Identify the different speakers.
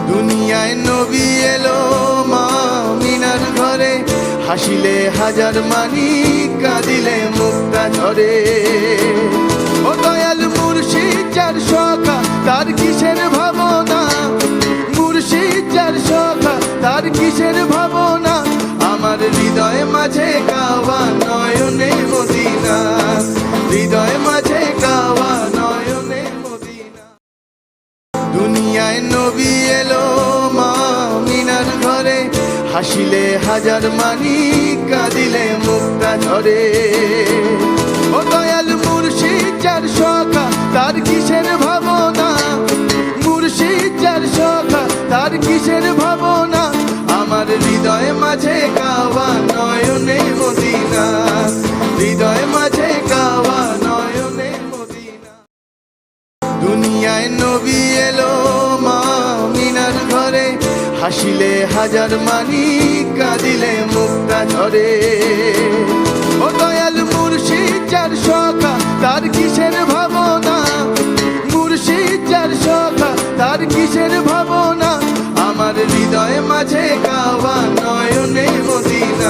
Speaker 1: দুনিয়ায় নবী এলো মা মিনার ঘরে, হাসিলে হাজার মানি কাঁদিলে মুক্তা ঝরে। ও দয়াল মুর্শিদ যার সখা তার কিসের ভাবনা, মুর্শিদ যার সখা তার কিসের ভাবনা, আমার হৃদয় মাঝে কাওয়া নয়নে মদিনা, হৃদয় মাঝে কাওয়া নয়নে মদিনা। দুনিয়ায় নবী এলো মা মিনার ঘরে, হাসিলে হাজার মানি কাঁদিলে মুক্তা ঝরে। ও দয়াল মুর্শিদ যার সখা তার কিসের ভাবনা, মুর্শিদ যার সখা তার কিসের ভাবনা, আমার হৃদয় মাঝে কাওয়া নয়নে মদিনা, হৃদয় মাঝে কাওয়া নয়নে মদিনা। দুনিয়ায় নবী এলো মা মিনার ঘরে, হাসিলে হাজার মানি কাঁদিলে মুক্তা ঝরে। ও দয়াল মুর্শিদ যার সখা তার কিসের ভাবনা, মুর্শিদ যার সখা তার কিসের ভাবনা, আমার হৃদয় মাঝে কাওয়া নয়নে মদিনা,